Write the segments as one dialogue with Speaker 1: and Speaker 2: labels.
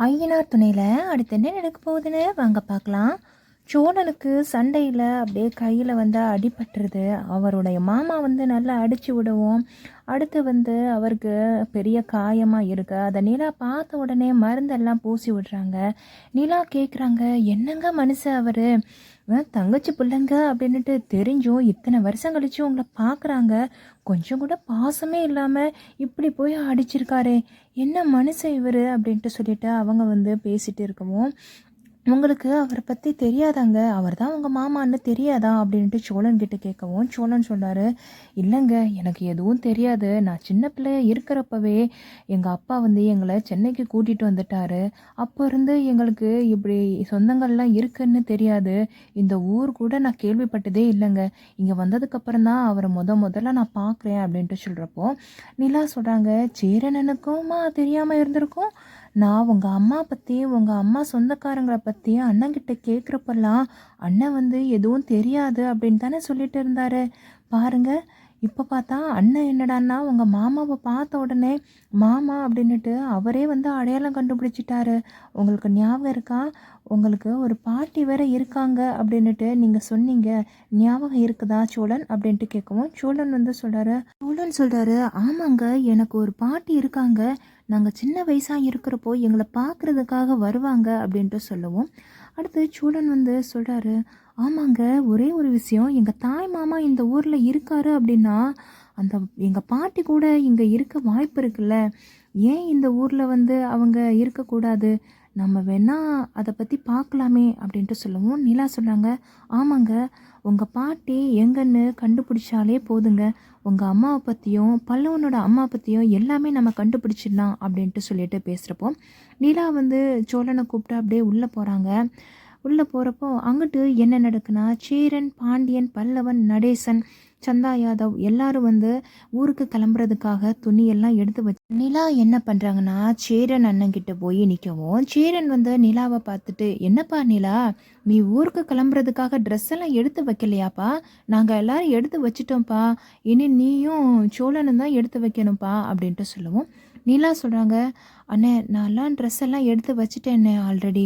Speaker 1: ஐயனார் துணையில் அடுத்து என்ன நடக்க போகுதுன்னு வாங்க பார்க்கலாம். சோழனுக்கு சண்டையில் அப்படியே கையில் வந்து அடிபட்டுருது. அவருடைய மாமா வந்து நல்லா அடித்து விடுவோம். அடுத்து வந்து அவருக்கு பெரிய காயமாக இருக்கு. அதை நிலா பார்த்த உடனே மருந்தெல்லாம் பூசி விடுறாங்க. நிலா கேட்குறாங்க, என்னங்க மனுஷன் அவர், தங்கச்சி பிள்ளைங்க அப்படின்ட்டு தெரிஞ்சும் இத்தனை வருஷம் கழிச்சு உங்களை பார்க்குறாங்க, கொஞ்சம் கூட பாசமே இல்லாமல் இப்படி போய் அடிச்சிருக்காரே, என்ன மனுஷன் இவர் அப்படின்ட்டு சொல்லிட்டு அவங்க வந்து பேசிகிட்டு இருக்கவும், உங்களுக்கு அவரை பற்றி தெரியாதாங்க, அவர் தான் உங்கள் மாமான்னு தெரியாதா அப்படின்ட்டு சோழன் கிட்ட கேட்கவும், சோழன் சொன்னார், இல்லைங்க எனக்கு எதுவும் தெரியாது. நான் சின்ன பிள்ளைய இருக்கிறப்பவே எங்கள் அப்பா வந்து எங்களை சென்னைக்கு கூட்டிகிட்டு வந்துட்டார். அப்போ இருந்து எங்களுக்கு இப்படி சொந்தங்கள்லாம் இருக்குன்னு தெரியாது. இந்த ஊர் கூட நான் கேள்விப்பட்டதே இல்லைங்க. இங்கே வந்ததுக்கப்புறம் தான் அவரை முதல்ல நான் பார்க்குறேன் அப்படின்ட்டு சொல்கிறப்போ, நிலா சொல்கிறாங்க, சேரனனுக்குமா தெரியாமல் இருந்திருக்கும். நான் உங்கள் அம்மா பற்றி, உங்கள் அம்மா சொந்தக்காரங்களை பற்றி அண்ணங்கிட்ட கேட்குறப்பெல்லாம் அண்ணன் வந்து எதுவும் தெரியாது அப்படின்னு தானே சொல்லிட்டு இருந்தாரு. பாருங்க, இப்போ பார்த்தா அண்ணன் என்னடான்னா உங்கள் மாமாவை பார்த்த உடனே மாமா அப்படின்னுட்டு அவரே வந்து அடையாளம் கண்டுபிடிச்சிட்டாரு. உங்களுக்கு ஞாபகம் இருக்கா? உங்களுக்கு ஒரு பாட்டி வேற இருக்காங்க அப்படின்னுட்டு நீங்கள் சொன்னீங்க, ஞாபகம் இருக்குதா சோழன் அப்படின்ட்டு கேட்கவும், சோழன் சொல்கிறாரு, ஆமாங்க, எனக்கு ஒரு பாட்டி இருக்காங்க. நாங்கள் சின்ன வயசாக இருக்கிறப்போ எங்களை பார்க்குறதுக்காக வருவாங்க அப்படின்ட்டு சொல்லவும், அடுத்து சோழன் வந்து சொல்கிறாரு, ஆமாங்க, ஒரே ஒரு விஷயம், எங்கள் தாய் மாமா இந்த ஊரில் இருக்காரு அப்படின்னா அந்த எங்கள் பாட்டி கூட இங்கே இருக்க வாய்ப்பு இருக்குல்ல, ஏன் இந்த ஊரில் வந்து அவங்க இருக்கக்கூடாது, நம்ம வேணா அதை பற்றி பார்க்கலாமே அப்படின்ட்டு சொல்லவும், நிலா சொல்கிறாங்க, ஆமாங்க, உங்கள் பாட்டி எங்கன்னு கண்டுபிடிச்சாலே போதுங்க, உங்கள் அம்மாவை பற்றியும் பல்லவனோட அம்மா பற்றியும் எல்லாமே நம்ம கண்டுபிடிச்சிடலாம் அப்படின்ட்டு சொல்லிட்டு பேசுகிறப்போ, நிலா வந்து சோழனை கூப்பிட்டு அப்படியே உள்ளே போகிறாங்க. உள்ளே போகிறப்போ அங்கிட்டு என்ன நடக்குன்னா, சேரன், பாண்டியன், பல்லவன், நடேசன், சந்தா யாதவ் எல்லாரும் வந்து ஊருக்கு கிளம்புறதுக்காக துணியெல்லாம் எடுத்து வச்சு நிலா என்ன பண்ணுறாங்கன்னா, சேரன் அண்ணன்கிட்ட போய் நிற்கவும், சேரன் வந்து நிலாவை பார்த்துட்டு, என்னப்பா நிலா, நீ ஊருக்கு கிளம்புறதுக்காக ட்ரெஸ் எல்லாம் எடுத்து வைக்கலையாப்பா? நாங்கள் எல்லாரும் எடுத்து வச்சிட்டோம்ப்பா, இனி நீயும் சோழனும் தான் எடுத்து வைக்கணும்ப்பா அப்படின்ட்டு சொல்லவும், நிலா சொல்கிறாங்க, அண்ணே நான்லாம் ட்ரெஸ் எல்லாம் எடுத்து வச்சுட்டேண்ணே ஆல்ரெடி,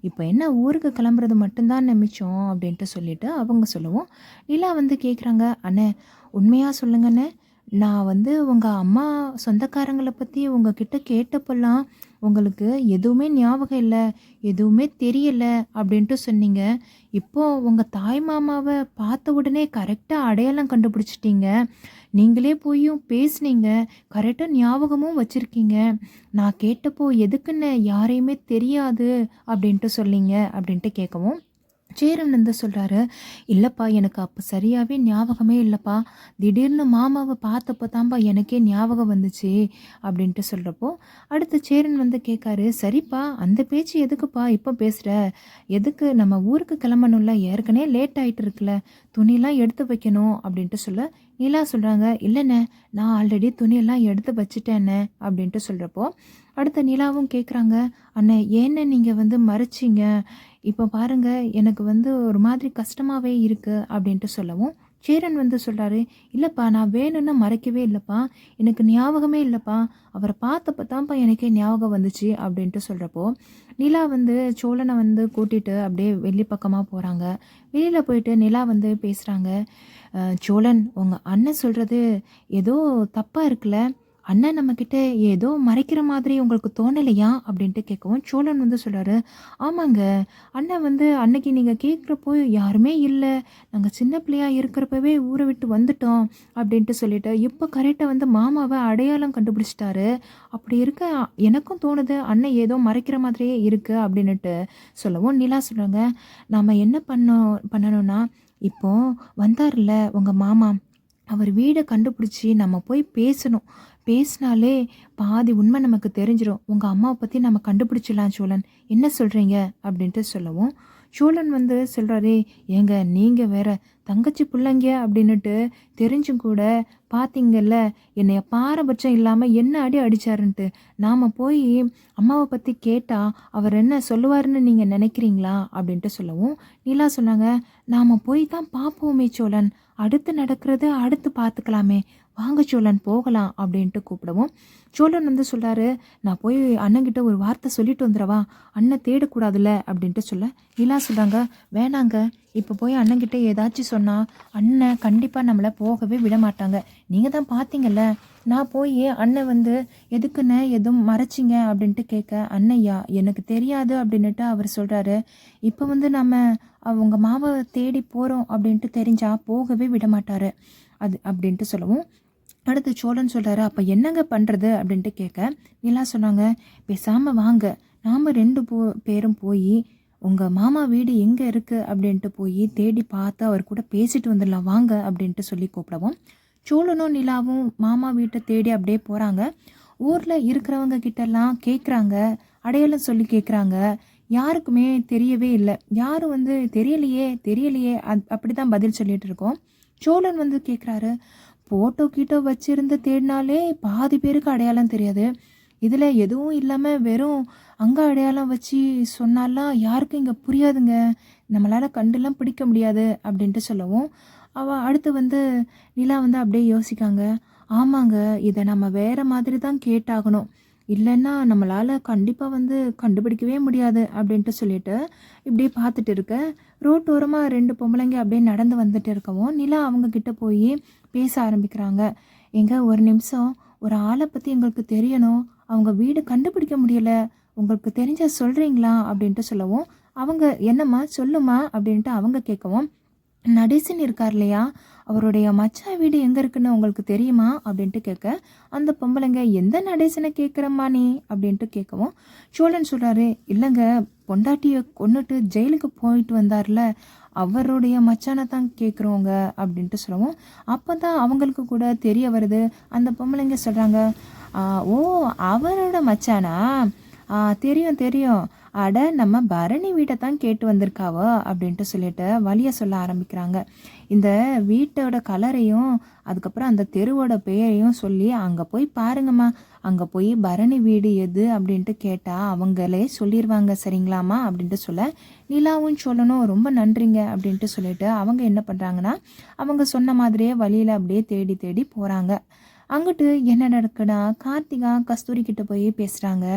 Speaker 1: இப்போ என்ன ஊருக்கு கிளம்புறது மட்டும்தான் மிச்சம் அப்படின்ட்டு சொல்லிட்டு அவங்க சொல்லவும், நிலா வந்து கேட்குறாங்க, அண்ணே உண்மையாக சொல்லுங்கண்ணே, நான் வந்து உங்கள் அம்மா சொந்தக்காரங்களை பற்றி உங்ககிட்ட கேட்டப்பெல்லாம் உங்களுக்கு எதுவுமே ஞாபகம் இல்லை, எதுவுமே தெரியலை அப்படின்ட்டு சொன்னீங்க. இப்போது உங்கள் தாய் மாமாவை பார்த்த உடனே கரெக்டாக அடையாளம் கண்டுபிடிச்சிட்டீங்க, நீங்களே போயும் பேசுனீங்க, கரெக்டாக ஞாபகமும் வச்சுருக்கீங்க. நான் கேட்டப்போ எதுக்குன்னு யாரையுமே தெரியாது அப்படின்ட்டு சொன்னீங்க அப்படின்ட்டு கேட்கவும், சேரன் வந்து சொல்கிறாரு, இல்லைப்பா எனக்கு அப்போ சரியாகவே ஞாபகமே இல்லைப்பா, திடீர்னு மாமாவை பார்த்தப்போ தான்ப்பா எனக்கே ஞாபகம் வந்துச்சு அப்படின்ட்டு சொல்கிறப்போ, அடுத்து சேரன் வந்து கேட்காரு, சரிப்பா அந்த பேச்சு எதுக்குப்பா இப்போ பேசுகிற, எதுக்கு, நம்ம ஊருக்கு கிளம்பணும்ல, ஏற்கனவே லேட் ஆகிட்டு இருக்குல்ல, துணியெல்லாம் எடுத்து வைக்கணும் அப்படின்ட்டு சொல்ல, நிலா சொல்கிறாங்க, இல்லைண்ணே நான் ஆல்ரெடி துணியெல்லாம் எடுத்து வச்சுட்டேண்ணே அப்படின்ட்டு சொல்கிறப்போ, அடுத்த நிலாவும் கேட்குறாங்க, அண்ணே ஏன்னு நீங்கள் வந்து மறைச்சிங்க, இப்போ பாருங்கள் எனக்கு வந்து ஒரு மாதிரி கஷ்டமாகவே இருக்குது அப்படின்ட்டு சொல்லவும், சேரன் வந்து சொல்கிறாரு, இல்லைப்பா நான் வேணும்னு மறைக்கவே இல்லைப்பா, எனக்கு ஞாபகமே இல்லைப்பா, அவரை பார்த்தப்ப தான்ப்பா எனக்கே ஞாபகம் வந்துச்சு அப்படின்ட்டு சொல்கிறப்போ, நிலா வந்து சோழனை வந்து கூட்டிகிட்டு அப்படியே வெளி பக்கமாக போகிறாங்க. வெளியில் போயிட்டு நிலா வந்து பேசுகிறாங்க, சோழன் உங்கள் அண்ணன் சொல்கிறது ஏதோ தப்பாக இருக்குல்ல, அண்ணன் நம்மக்கிட்ட ஏதோ மறைக்கிற மாதிரி உங்களுக்கு தோணலையா அப்படின்ட்டு கேட்கவும், சோழன் வந்து சொல்கிறாரு, ஆமாங்க, அண்ணன் வந்து அன்னைக்கு நீங்கள் கேட்குறப்போ யாருமே இல்லை, நாங்கள் சின்ன பிள்ளையாக இருக்கிறப்பவே ஊரை விட்டு வந்துட்டோம் அப்படின்ட்டு சொல்லிட்டு இப்போ கரெக்டாக வந்து மாமாவை அடையாளம் கண்டுபிடிச்சிட்டாரு, அப்படி இருக்க எனக்கும் தோணுது அண்ணன் ஏதோ மறைக்கிற மாதிரியே இருக்குது அப்படின்னுட்டு சொல்லவும், நிலா சொல்கிறாங்க, நாம் என்ன பண்ணணும்னா, இப்போ வந்தார்ல உங்கள் மாமா, அவர் வீடை கண்டுபிடிச்சி நம்ம போய் பேசணும், பேசினாலே பாதி உண்மை நமக்கு தெரிஞ்சிடும், உங்கள் அம்மாவை பற்றி நம்ம கண்டுபிடிச்சிடலாம் சோழன், என்ன சொல்கிறீங்க அப்படின்ட்டு சொல்லவும், சோழன் வந்து சொல்கிறாரே, ஏங்க நீங்கள் வேற தங்கச்சி பிள்ளைங்க அப்படின்னுட்டு தெரிஞ்சும் கூட பார்த்தீங்கல்ல, என்னைய பாரபட்சம் இல்லாமல் என்ன அடி அடித்தாருன்ட்டு, நாம் போய் அம்மாவை பற்றி கேட்டால் அவர் என்ன சொல்லுவாருன்னு நீங்கள் நினைக்கிறீங்களா அப்படின்ட்டு சொல்லவும், நீலா சொன்னாங்க, நாம் போய் தான் பார்ப்போமே சோழன், அடுத்து நடக்கிறது அடுத்து பார்த்துக்கலாமே, வாங்க சோழன் போகலாம் அப்படின்ட்டு கூப்பிடவும் சோழன் வந்து சொல்கிறாரு, நான் போய் அண்ணன்கிட்ட ஒரு வார்த்தை சொல்லிட்டு வந்துடவா, அண்ணன் தேடக்கூடாதுல்ல அப்படின்ட்டு சொல்ல நிலா சொல்கிறாங்க, வேணாங்க, இப்போ போய் அண்ணன்கிட்ட ஏதாச்சும் சொன்னால் அண்ணன் கண்டிப்பாக நம்மளை போகவே விட மாட்டாங்க. நீங்கள் தான் பார்த்தீங்கல்ல, நான் போய் அண்ணன் வந்து எதுக்குன்னு எதுவும் மறைச்சிங்க அப்படின்ட்டு கேட்க, அண்ணையா எனக்கு தெரியாது அப்படின்னுட்டு அவர் சொல்கிறாரு. இப்போ வந்து நம்ம அவங்க மாவை தேடி போகிறோம் அப்படின்ட்டு தெரிஞ்சால் போகவே விட மாட்டார் அது அப்படின்ட்டு சொல்லவும், அடுத்து சோழன் சொல்கிறாரு, அப்போ என்னங்க பண்ணுறது அப்படின்ட்டு கேட்க நிலா சொன்னாங்க, பேசாமல் வாங்க, நாம் ரெண்டு பேரும் போய் உங்கள் மாமா வீடு எங்கே இருக்குது அப்படின்ட்டு போய் தேடி பார்த்து அவர் கூட பேசிட்டு வந்துடலாம் வாங்க அப்படின்ட்டு சொல்லி கூப்பிடவும் சோழனும் நிலாவும் மாமா வீட்டை தேடி அப்படியே போகிறாங்க. ஊரில் இருக்கிறவங்க கிட்டெல்லாம் கேட்குறாங்க, அடையாளம் சொல்லி கேட்குறாங்க. யாருக்குமே தெரியவே இல்லை. யாரும் வந்து தெரியலையே தெரியலையே அப்படி தான் பதில் சொல்லிட்டு இருக்கோம். சோழன் வந்து கேட்குறாரு, ஃபோட்டோ கீட்டோ வச்சுருந்து தேடினாலே பாதி பேருக்கு அடையாளம் தெரியாது. இதில் எதுவும் இல்லாமல் வெறும் அங்கே அடையாளம் வச்சு சொன்னாலாம் யாருக்கும் இங்கே புரியாதுங்க, நம்மளால் கண்டுலாம் பிடிக்க முடியாது அப்படின்ட்டு சொல்லவும், அடுத்து வந்து நிலா வந்து அப்படியே யோசிக்காங்க, ஆமாங்க, இதை நம்ம வேறு மாதிரி தான் கேட்டாகணும், இல்லைன்னா நம்மளால் கண்டிப்பாக வந்து கண்டுபிடிக்கவே முடியாது அப்படின்ட்டு சொல்லிட்டு இப்படியே பார்த்துட்டு இருக்க ரோட்டோரமாக ரெண்டு பொம்பளைங்க அப்படியே நடந்து வந்துட்டு இருக்கவும் நிலா அவங்கக்கிட்ட போய் பேச ஆரம்பிக்கிறாங்க. எங்க ஒரு நிமிஷம், ஒரு ஆளை பற்றி எங்களுக்கு தெரியணும், அவங்க வீடு கண்டுபிடிக்க முடியல, உங்களுக்கு தெரிஞ்ச சொல்கிறீங்களா அப்படின்ட்டு சொல்லவும், அவங்க என்னம்மா சொல்லுமா அப்படின்ட்டு அவங்க கேட்கவும், நடேசன் இருக்கார் இல்லையா, அவருடைய மச்சா வீடு எங்கே இருக்குன்னு உங்களுக்கு தெரியுமா அப்படின்ட்டு கேட்க, அந்த பொம்பளைங்க எந்த நடேசனை கேட்குறம்மா நீ அப்படின்ட்டு கேட்கவும், சோழன் சொல்கிறாரு, இல்லைங்க, பொண்டாட்டியை கொன்னுட்டு ஜெயிலுக்கு போயிட்டு வந்தார்ல, அவருடைய மச்சானை தான் கேட்குறோங்க அப்படின்ட்டு சொல்லவும், அப்போ தான் அவங்களுக்கு கூட தெரிய வருது. அந்த பொம்பளைங்க சொல்கிறாங்க, ஓ அவரோட மச்சானா, தெரியும் தெரியும், அட நம்ம பரணி வீட்டை தான் கேட்டு வந்திருக்காவோ அப்படின்ட்டு சொல்லிட்டு வழியை சொல்ல ஆரம்பிக்கிறாங்க. இந்த வீட்டோட கலரையும் அதுக்கப்புறம் அந்த தெருவோட பெயரையும் சொல்லி, அங்கே போய் பாருங்கம்மா, அங்கே போய் பரணி வீடு எது அப்படின்ட்டு கேட்டால் அவங்களே சொல்லிடுவாங்க சரிங்களாம்மா அப்படின்ட்டு சொல்ல, நிலாவும் சோழனும் ரொம்ப நன்றிங்க அப்படின்ட்டு சொல்லிட்டு அவங்க என்ன பண்ணுறாங்கன்னா, அவங்க சொன்ன மாதிரியே வழியில் அப்படியே தேடி தேடி போகிறாங்க. அங்கிட்டு என்ன நடக்குன்னா, கார்த்திகா கஸ்தூரி கிட்ட போய் பேசுகிறாங்க.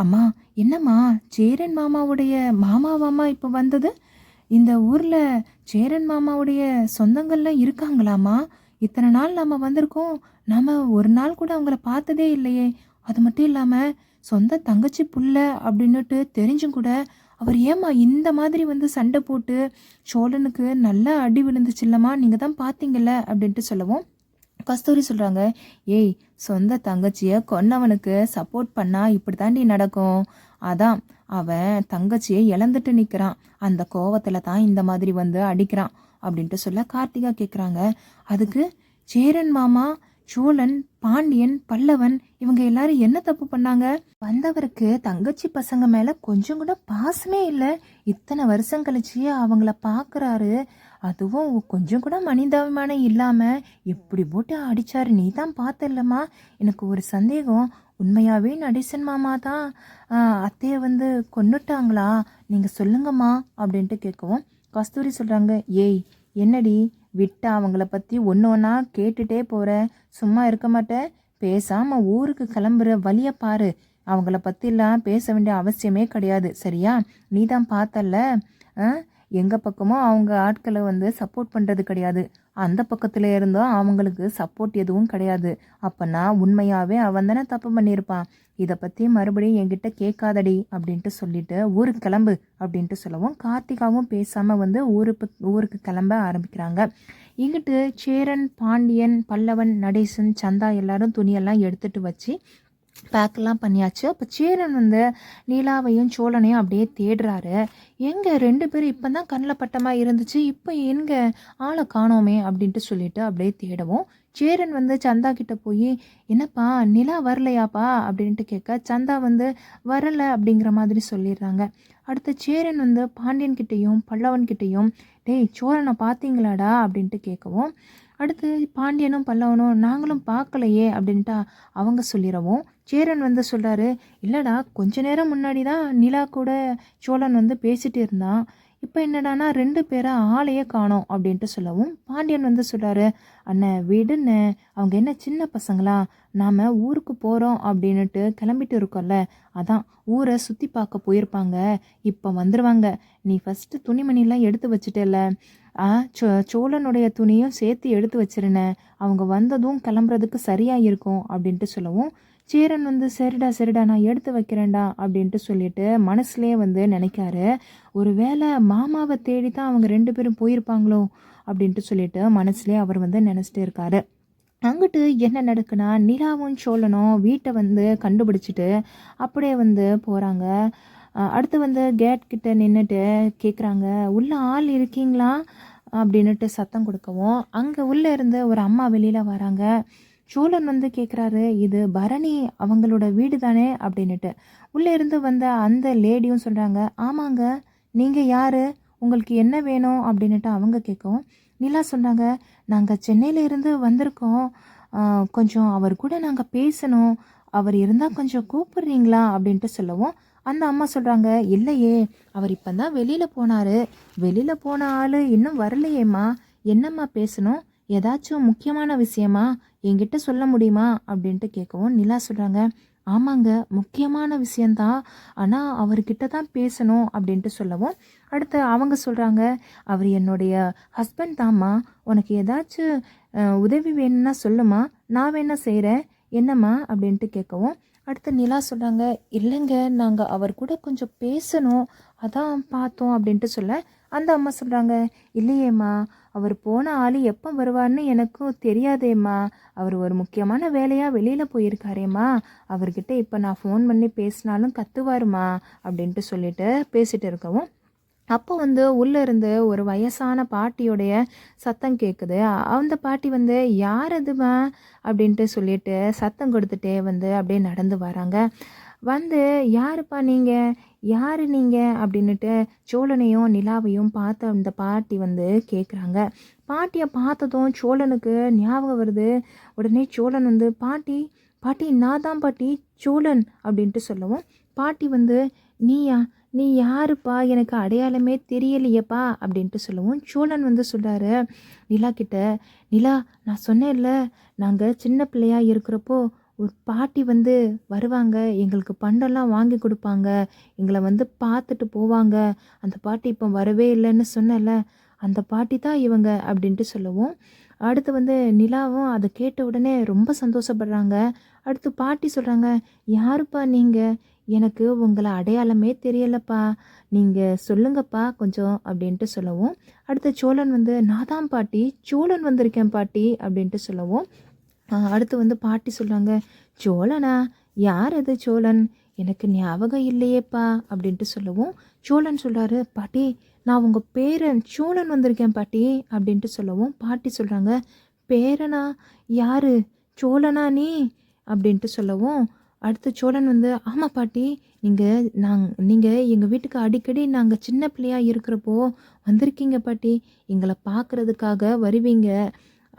Speaker 1: அம்மா என்னம்மா, சேரன் மாமாவுடைய மாமாவாம்மா இப்போ வந்தது, இந்த ஊரில் சேரன் மாமாவுடைய சொந்தங்கள்லாம் இருக்காங்களாம்மா, இத்தனை நாள் நம்ம வந்திருக்கோம், நம்ம ஒரு நாள் கூட அவங்கள பார்த்ததே இல்லையே, அது மட்டும் இல்லாமல் சொந்த தங்கச்சி புள்ள அப்படின்னுட்டு தெரிஞ்சும் கூட அவர் ஏம்மா இந்த மாதிரி வந்து சண்டை போட்டு சோழனுக்கு நல்லா அடி விழுந்துச்சு இல்லைம்மா, நீங்கள் தான் பார்த்தீங்கல்ல அப்படின்ட்டு சொல்லவும், கஸ்தூரி சொல்கிறாங்க, ஏய், சொந்த தங்கச்சியை கொன்னவனுக்கு சப்போர்ட் பண்ணால் இப்படி தாண்டி நடக்கும், அதான் அவன் தங்கச்சியை இழந்துட்டு நிற்கிறான், அந்த கோவத்தில் தான் இந்த மாதிரி வந்து அடிக்கிறான் அப்படின்ட்டு சொல்ல, கார்த்திகா கேட்குறாங்க, அதுக்கு சேரன் மாமா, சோழன், பாண்டியன், பல்லவன் இவங்க எல்லாரும் என்ன தப்பு பண்ணாங்க, வந்தவருக்கு தங்கச்சி பசங்க மேலே கொஞ்சம் கூட பாசமே இல்லை, இத்தனை வருஷம் கழிச்சு அவங்கள பார்க்குறாரு, அதுவும் கொஞ்சம் கூட மனிதாபிமானம் இல்லாமல் எப்படி போட்டு அடித்தாரு, நீ தான் பார்த்தல்லம்மா, எனக்கு ஒரு சந்தேகம், உண்மையாகவே நடேசன் மாமா தான் அத்தையை வந்து கொன்னுட்டாங்களா, நீங்கள் சொல்லுங்கம்மா அப்படின்ட்டு கேட்கவும், கஸ்தூரி சொல்கிறாங்க, ஏய் என்னடி விட்டா அவங்கள பற்றி ஒன்று ஒன்றா கேட்டுகிட்டே போகிற, சும்மா இருக்க மாட்டேன், பேசாமல் ஊருக்கு கிளம்புற வழியை பாரு, அவங்கள பற்றிலாம் பேச வேண்டிய அவசியமே கிடையாது சரியா, நீ தான் பார்த்தல்ல, எங்கள் பக்கமும் அவங்க ஆட்களை வந்து சப்போர்ட் பண்ணுறது கிடையாது, அந்த பக்கத்தில் இருந்தோம் அவங்களுக்கு சப்போர்ட் எதுவும் கிடையாது, அப்போனா உண்மையாகவே அவன் தானே தப்பு பண்ணியிருப்பான், இதை பற்றி மறுபடியும் என்கிட்ட கேட்காதடி அப்படின்ட்டு சொல்லிட்டு ஊருக்கு கிளம்பு அப்படின்ட்டு சொல்லவும், கார்த்திகாவும் பேசாமல் வந்து ஊருக்கு கிளம்ப ஆரம்பிக்கிறாங்க. இங்கிட்டு சேரன், பாண்டியன், பல்லவன், நடேசன், சந்தா எல்லாரும் துணியெல்லாம் எடுத்துகிட்டு வச்சு பேக்கெல்லாம் பண்ணியாச்சு. அப்போ சேரன் வந்து நீலாவையும் சோழனையும் அப்படியே தேடுறாரு. எங்கே ரெண்டு பேரும் இப்போ தான் கண்ணில் பட்டமாக இருந்துச்சு, இப்போ எங்கே ஆளை காணோமே அப்படின்ட்டு சொல்லிட்டு அப்படியே தேடவும், சேரன் வந்து சந்தா கிட்ட போய், என்னப்பா நிலா வரலையாப்பா அப்படின்ட்டு கேட்க, சந்தா வந்து வரலை அப்படிங்கிற மாதிரி சொல்லிடுறாங்க. அடுத்து சேரன் வந்து பாண்டியன் கிட்டேயும் பல்லவன் கிட்டேயும், டேய் சோழனை பார்த்தீங்களாடா அப்படின்ட்டு கேட்கவும், அடுத்து பாண்டியனும் பல்லவனும் நாங்களும் பார்க்கலையே அப்படின்ட்டா அவங்க சொல்லிடவும், சேரன் வந்து சொல்கிறாரு, இல்லைடா கொஞ்ச நேரம் முன்னாடி தான் நிலா கூட சோழன் வந்து பேசிகிட்டு இருந்தான், இப்போ என்னடானா 2 பேரை ஆளையே காணோம் அப்படின்ட்டு சொல்லவும் பாண்டியன் வந்து சொல்கிறாரு, அண்ணன் விடுன்னு, அவங்க என்ன சின்ன பசங்களா, நாம் ஊருக்கு போகிறோம் அப்படின்னுட்டு கிளம்பிட்டு இருக்கோம்ல, அதான் ஊரை சுற்றி பார்க்க போயிருப்பாங்க, இப்போ வந்துடுவாங்க. நீ ஃபஸ்ட்டு துணிமணிலாம் எடுத்து வச்சுட்டேல, ஆ சோழனுடைய துணியும் சேர்த்து எடுத்து வச்சிருனேன், அவங்க வந்ததும் கிளம்புறதுக்கு சரியாக இருக்கும் அப்படின்ட்டு சொல்லவும் சேரன் வந்து சரிடா சரிடா நான் எடுத்து வைக்கிறேன்டா அப்படின்ட்டு சொல்லிட்டு மனசுலேயே வந்து நினைக்காரு, ஒரு வேளை மாமாவை தேடி தான் அவங்க 2 பேரும் போயிருப்பாங்களோ அப்படின்ட்டு சொல்லிட்டு மனசுலேயே அவர் வந்து நினச்சிட்டே இருக்காரு. அங்கிட்டு என்ன நடக்குன்னா, நிலாவும் சோழனும் வீட்டை வந்து கண்டுபிடிச்சிட்டு அப்படியே வந்து போகிறாங்க. அடுத்து வந்து கேட் கிட்ட நின்றுட்டு கேட்குறாங்க, உள்ள ஆள் இருக்கீங்களா அப்படின்னுட்டு சத்தம் கொடுக்கவும் அங்கே உள்ளே இருந்து ஒரு அம்மா வெளியில் வராங்க. சோழன் வந்து கேட்குறாரு, இது பரணி அவங்களோட வீடு தானே அப்படின்னுட்டு. உள்ளே இருந்து வந்த அந்த லேடியும் சொல்கிறாங்க, ஆமாங்க, நீங்கள் யார், உங்களுக்கு என்ன வேணும் அப்படின்னுட்டு அவங்க கேட்கவும் நிலா சொன்னாங்க, நாங்கள் சென்னையில இருந்து வந்திருக்கோம், கொஞ்சம் அவர் கூட நாங்கள் பேசணும், அவர் இருந்தால் கொஞ்சம் கூப்பிடுறீங்களா அப்படின்ட்டு சொல்லவும் அந்த அம்மா சொல்கிறாங்க, இல்லையே, அவர் இப்போ தான் வெளியில் போனார், வெளியில் போன ஆள் இன்னும் வரலையேம்மா, என்னம்மா பேசணும், ஏதாச்சும் முக்கியமான விஷயமா என்கிட்ட சொல்ல முடியுமா அப்படின்ட்டு கேட்கவும் நிலா சொல்கிறாங்க, ஆமாங்க, முக்கியமான விஷயந்தான், ஆனால் அவர்கிட்ட தான் பேசணும் அப்படின்ட்டு சொல்லவும் அடுத்து அவங்க சொல்கிறாங்க, அவர் என்னுடைய ஹஸ்பண்ட் தாம்மா, உனக்கு ஏதாச்சும் உதவி வேணும்னா சொல்லுமா, நான் வேணா செய்கிறேன், என்னம்மா அப்படின்ட்டு கேட்கவும் அடுத்து நிலா சொல்கிறாங்க, இல்லைங்க, நாங்கள் அவர் கூட கொஞ்சம் பேசணும், அதான் பார்த்தோம் அப்படின்ட்டு சொல்ல அந்த அம்மா சொல்கிறாங்க, இல்லையேம்மா, அவர் போன ஆள் எப்போ வருவார்னு எனக்கும் தெரியாதேம்மா, அவர் ஒரு முக்கியமான வேலையாக வெளியில் போயிருக்காரேம்மா, அவர்கிட்ட இப்போ நான் ஃபோன் பண்ணி பேசினாலும் கத்துவாருமா அப்படின்ட்டு சொல்லிட்டு பேசிகிட்டு இருக்கவும் அப்போ வந்து உள்ளே இருந்து ஒரு வயசான பாட்டியோடைய சத்தம் கேட்குது. அந்த பாட்டி வந்து யார் அதுமா அப்படின்ட்டு சொல்லிட்டு சத்தம் கொடுத்துட்டே வந்து அப்படியே நடந்து வராங்க. வந்து யாருப்பா நீங்கள், யார் நீங்கள் அப்படின்னுட்டு சோழனையும் நிலாவையும் பார்த்து அந்த பாட்டி வந்து கேட்குறாங்க. பாட்டியை பார்த்ததும் சோழனுக்கு ஞாபகம் வருது. உடனே சோழன் வந்து பாட்டி பாட்டி நான் தான் பாட்டி சோழன் அப்படின்ட்டு சொல்லவும் பாட்டி வந்து நீயா, நீ யாருப்பா, எனக்கு அடையாளமே தெரியலையேப்பா அப்படின்ட்டு சொல்லவும் சோழன் வந்து சொல்கிறாரு நிலா கிட்ட, நிலா, நான் சொன்னேன்ல, நாங்கள் சின்ன பிள்ளையா இருக்கிறப்போ ஒரு பாட்டி வந்து வருவாங்க, எங்களுக்கு பண்டெல்லாம் வாங்கி கொடுப்பாங்க, எங்களை வந்து பார்த்துட்டு போவாங்க, அந்த பாட்டி இப்போ வரவே இல்லைன்னு சொன்னல, அந்த பாட்டி தான் இவங்க அப்படின்ட்டு சொல்லவும் அடுத்து வந்து நிலாவும் அதை கேட்ட உடனே ரொம்ப சந்தோஷப்படுறாங்க. அடுத்து பாட்டி சொல்கிறாங்க, யாருப்பா நீங்கள், எனக்கு உங்களை அடையாளமே தெரியலப்பா, நீங்கள் சொல்லுங்கப்பா கொஞ்சம் அப்படின்ட்டு சொல்லவும் அடுத்து சோழன் வந்து நான் தான் பாட்டி சோழன் வந்திருக்கேன் பாட்டி அப்படின்ட்டு சொல்லவும் அடுத்து வந்து பாட்டி சொல்கிறாங்க, சோழனா, யார் அது சோழன், எனக்கு ஞாபகம் இல்லையேப்பா அப்படின்ட்டு சொல்லவும் சோழன் சொல்கிறாரு, பாட்டி நான் உங்கள் பேரன் சோழன் வந்திருக்கேன் பாட்டி அப்படின்ட்டு சொல்லவும் பாட்டி சொல்கிறாங்க, பேரனா, யார், சோழனா நீ அப்படின்ட்டு சொல்லவும் அடுத்து சோழன் வந்து ஆமாம் பாட்டி, நீங்கள் எங்கள் வீட்டுக்கு அடிக்கடி நாங்கள் சின்ன பிள்ளையாக இருக்கிறப்போ வந்திருக்கீங்க பாட்டி, எங்களை பார்க்குறதுக்காக வருவீங்க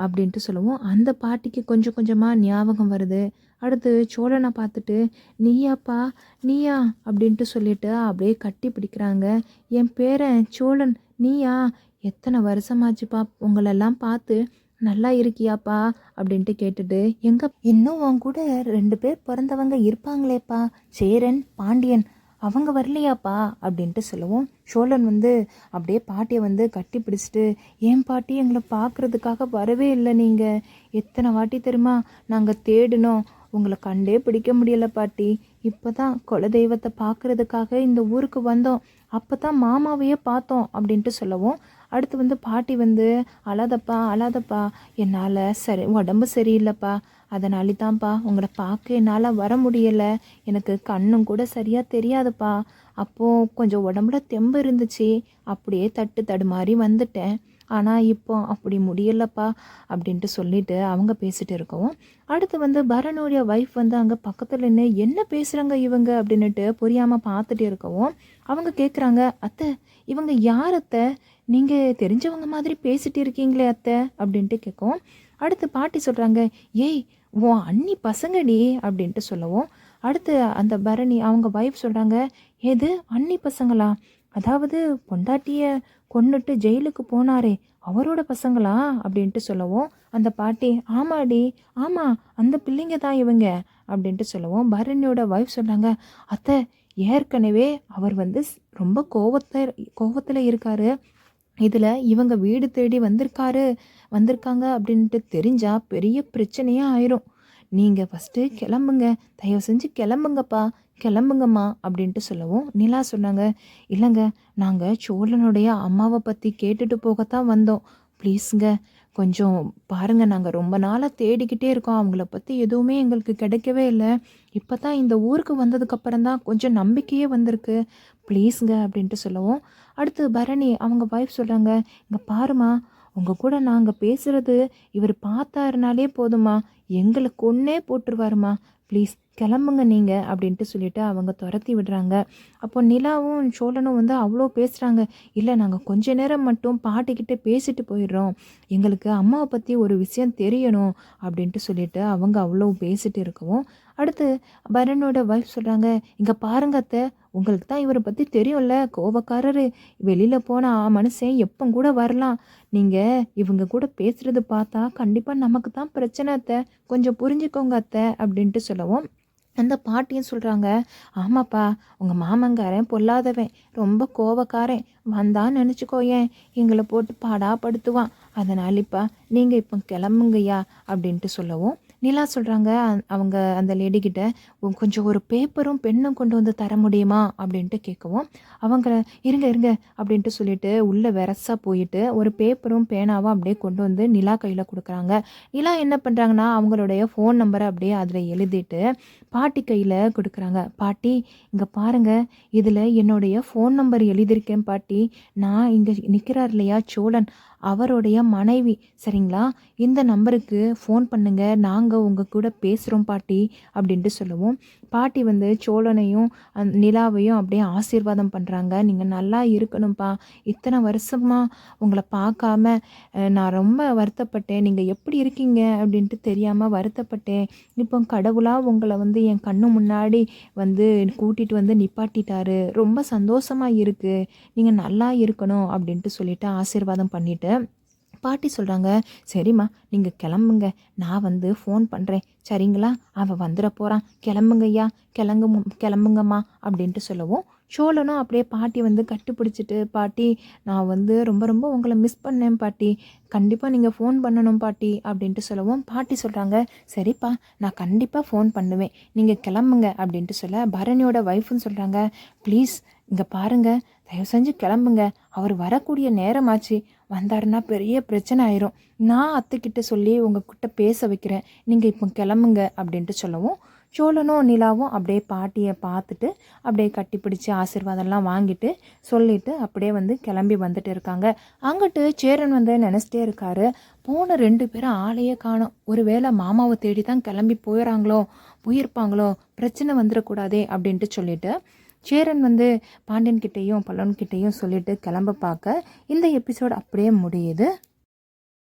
Speaker 1: அப்படின்ட்டு சொல்லவும் அந்த பாட்டிக்கு கொஞ்சம் கொஞ்சமாக ஞாபகம் வருது. அடுத்து சோழனை பார்த்துட்டு நீயாப்பா, நீயா அப்படின்ட்டு சொல்லிட்டு அப்படியே கட்டி பிடிக்கிறாங்க. என் பேரன் சோழன், நீயா, எத்தனை வருஷமாச்சுப்பா உங்களெல்லாம் பார்த்து, நல்லா இருக்கியாப்பா அப்படின்ட்டு கேட்டுட்டு இன்னும் உன் கூட 2 பேர் பிறந்தவங்க இருப்பாங்களேப்பா, சேரன் பாண்டியன், அவங்க வரலையாப்பா அப்படின்ட்டு சொல்லவும் சோழன் வந்து அப்படியே பாட்டியை வந்து கட்டி பிடிச்சிட்டு, ஏன் பாட்டி எங்களை பார்க்குறதுக்காக வரவே இல்லை, நீங்கள் எத்தனை வாட்டி தெரியுமா நாங்கள் தேடினோம், உங்களை கண்டே பிடிக்க முடியலை பாட்டி, இப்போ தான் குலதெய்வத்தை பார்க்குறதுக்காக இந்த ஊருக்கு வந்தோம், அப்போ தான் மாமாவையே பார்த்தோம் அப்படின்ட்டு சொல்லவும் அடுத்து வந்து பாட்டி வந்து அழாதப்பா அழாதப்பா, என்னால் உடம்பு சரியில்லைப்பா, அதனால தான்ப்பா உங்களை பார்க்க என்னால் வர முடியலை, எனக்கு கண்ணும் கூட சரியாக தெரியாதுப்பா, அப்போது கொஞ்சம் உடம்புல தெம்பு இருந்துச்சு, அப்படியே தடுமாறி வந்துட்டேன், ஆனால் இப்போ அப்படி முடியலப்பா அப்படின்ட்டு சொல்லிட்டு அவங்க பேசிட்டு இருக்கவும் அடுத்து வந்து பரனுடைய ஒய்ஃப் வந்து அங்கே பக்கத்தில் நின்று என்ன பேசுகிறாங்க இவங்க அப்படின்னுட்டு புரியாமல் பார்த்துட்டு இருக்கவும் அவங்க கேட்குறாங்க, அத்தை இவங்க யார் அத்தை, நீங்கள் தெரிஞ்சவங்க மாதிரி பேசிட்டு இருக்கீங்களே அத்தை அப்படின்ட்டு கேட்கவும் அடுத்து பாட்டி சொல்கிறாங்க, ஏய் உன் அண்ணி பசங்கடி அப்படின்ட்டு சொல்லவும் அடுத்து அந்த பரணி அவங்க ஒய்ஃப் சொல்கிறாங்க, எது அண்ணி பசங்களா, அதாவது பொண்டாட்டிய கொன்னுட்டு ஜெயிலுக்கு போனாரே அவரோட பசங்களா அப்படின்ட்டு சொல்லவும் அந்த பாட்டி ஆமாடி ஆமாம் அந்த பிள்ளைங்க தான் இவங்க அப்படின்ட்டு சொல்லவும் பரணியோட ஒய்ஃப் சொன்னாங்க அத்தை ஏற்கனவே அவர் வந்து ரொம்ப கோவத்தில் இருக்காரு. இதில் இவங்க வீடு தேடி வந்திருக்காங்க அப்படின்ட்டு தெரிஞ்சா பெரிய பிரச்சனையாக ஆயிரும். நீங்கள் ஃபஸ்ட்டு கிளம்புங்க, தயவு செஞ்சு கிளம்புங்கப்பா, கிளம்புங்கம்மா அப்படின்ட்டு சொல்லவும் நிலா சொன்னாங்க இல்லைங்க நாங்கள் சோழனுடைய அம்மாவை பற்றி கேட்டுட்டு போகத்தான் வந்தோம். ப்ளீஸுங்க கொஞ்சம் பாருங்கள், நாங்கள் ரொம்ப நாளாக தேடிக்கிட்டே இருக்கோம், அவங்கள பற்றி எதுவுமே எங்களுக்கு கிடைக்கவே இல்லை. இப்போ தான் இந்த ஊருக்கு வந்ததுக்கப்புறம் தான் கொஞ்சம் நம்பிக்கையே வந்திருக்கு, ப்ளீஸுங்க அப்படின்ட்டு சொல்லவும் அடுத்து பரணி அவங்க ஒய்ஃப் சொல்கிறாங்க இங்கே பாருமா, உங்கள் கூட நாங்கள் பேசுகிறது இவர் பார்த்தாருனாலே போதுமா, எங்களை கொன்னே போட்டுருவாருமா, ப்ளீஸ் கிளம்புங்க நீங்கள் அப்படின்ட்டு சொல்லிவிட்டு அவங்க துரத்தி விடுறாங்க. அப்போ நிலாவும் சோழனும் வந்து அவ்வளோ பேசுகிறாங்க இல்லை நாங்கள் கொஞ்ச நேரம் மட்டும் பாட்டிக்கிட்டே பேசிட்டு போயிடுறோம், எங்களுக்கு அம்மாவை பற்றி ஒரு விஷயம் தெரியணும் அப்படின்ட்டு சொல்லிட்டு அவங்க அவ்வளோ பேசிட்டு இருக்கவும் அடுத்து பரனோட ஒய்ஃப் சொல்கிறாங்க இங்கே பாருங்க அத்தை, உங்களுக்கு தான் இவரை பற்றி தெரியும்ல, கோவக்காரரு, வெளியில் போனால் மனுஷன் எப்போ கூட வரலாம், நீங்கள் இவங்க கூட பேசுகிறது பார்த்தா கண்டிப்பாக நமக்கு தான் பிரச்சனை அத்தை, கொஞ்சம் புரிஞ்சுக்கோங்க அத்தை அப்படின்ட்டு சொல்லவும் அந்த பாட்டியும் சொல்கிறாங்க ஆமாப்பா உங்கள் மாமங்காரன் பொல்லாதவன், ரொம்ப கோவக்காரன், வந்தான்னு நினச்சிக்கோயேன் எங்களை போட்டு பாடாப்படுத்துவான், அதனாலப்பா நீங்கள் இப்போ கிளம்புங்கய்யா அப்படின்ட்டு சொல்லவும் நிலா சொல்கிறாங்க அவங்க அந்த லேடிக்கிட்ட கொஞ்சம் ஒரு பேப்பரும் பெண்ணும் கொண்டு வந்து தர முடியுமா அப்படின்ட்டு கேட்கவும் அவங்க இருங்க அப்படின்ட்டு சொல்லிட்டு உள்ளே வெரஸாக போயிட்டு ஒரு பேப்பரும் பேனாவும் அப்படியே கொண்டு வந்து நிலா கையில் கொடுக்குறாங்க. நிலா என்ன பண்ணுறாங்கன்னா அவங்களுடைய ஃபோன் நம்பரை அப்படியே அதில் எழுதிட்டு பாட்டி கையில் கொடுக்குறாங்க. பாட்டி இங்கே பாருங்கள், இதில் என்னுடைய ஃபோன் நம்பர் எழுதியிருக்கேன் பாட்டி, நான் இங்கே நிற்கிறார் இல்லையா சோழன், அவருடைய மனைவி, சரிங்களா, இந்த நம்பருக்கு ஃபோன் பண்ணுங்க, நாங்கள் உங்கள் கூட பேசுகிறோம் பாட்டி அப்படின்ட்டு சொல்லுவோம். பாட்டி வந்து சோழனையும் நிலாவையும் அப்படியே ஆசீர்வாதம் பண்ணுறாங்க. நீங்கள் நல்லா இருக்கணும்ப்பா, இத்தனை வருஷமாக உங்களை பார்க்காம நான் ரொம்ப வருத்தப்பட்டேன், நீங்கள் எப்படி இருக்கீங்க அப்படின்ட்டு தெரியாமல் வருத்தப்பட்டேன், இப்போ கடவுளாக உங்களை வந்து என் கண்ணு முன்னாடி வந்து கூட்டிகிட்டு வந்து நிப்பாட்டிட்டாரு, ரொம்ப சந்தோஷமாக இருக்குது, நீங்கள் நல்லா இருக்கணும் அப்படின்ட்டு சொல்லிட்டு ஆசீர்வாதம் பண்ணிவிட்டு பாட்டி சொல்கிறாங்க சரிம்மா நீங்கள் கிளம்புங்க, நான் வந்து ஃபோன் பண்ணுறேன் சரிங்களா, அவன் வந்துட போகிறான், கிளம்புங்கய்யா கிளம்புங்கம்மா அப்படின்ட்டு சொல்லவும் சோழனும் அப்படியே பாட்டி வந்து கட்டுப்பிடிச்சிட்டு பாட்டி நான் வந்து ரொம்ப ரொம்ப உங்களை மிஸ் பண்ணேன் பாட்டி, கண்டிப்பாக நீங்கள் ஃபோன் பண்ணணும் பாட்டி அப்படின்ட்டு சொல்லவும் பாட்டி சொல்கிறாங்க சரிப்பா நான் கண்டிப்பாக ஃபோன் பண்ணுவேன், நீங்கள் கிளம்புங்க அப்படின்ட்டு சொல்ல பரணியோட ஒய்ஃப்னு சொல்கிறாங்க ப்ளீஸ் இங்கே பாருங்கள் தயவு செஞ்சு கிளம்புங்க, அவர் வரக்கூடிய நேரமாச்சு, வந்தாருன்னா பெரிய பிரச்சனை ஆயிரும், நான் அத்தைக்கிட்ட சொல்லி உங்ககிட்ட பேச வைக்கிறேன், நீங்கள் இப்போ கிளம்புங்க அப்படின்ட்டு சொல்லவும் சோழனும் நிலாவும் அப்படியே பாட்டியை பார்த்துட்டு அப்படியே கட்டிப்பிடிச்சு ஆசீர்வாதம்லாம் வாங்கிட்டு சொல்லிட்டு அப்படியே வந்து கிளம்பி வந்துட்டு இருக்காங்க. அங்கிட்டு சேரன் வந்து நினச்சிட்டே இருக்காரு, போன 2 பேரும் ஆளையே காணோம், ஒருவேளை மாமாவை தேடி தான் கிளம்பி போயிருப்பாங்களோ, பிரச்சனை வந்துடக்கூடாதே அப்படின்ட்டு சொல்லிட்டு சேரன் வந்து பாண்டியன்கிட்டையும் பல்லவன்கிட்டையும் சொல்லிட்டு கிளம்ப பார்க்க இந்த எபிசோட் அப்படியே முடியுது.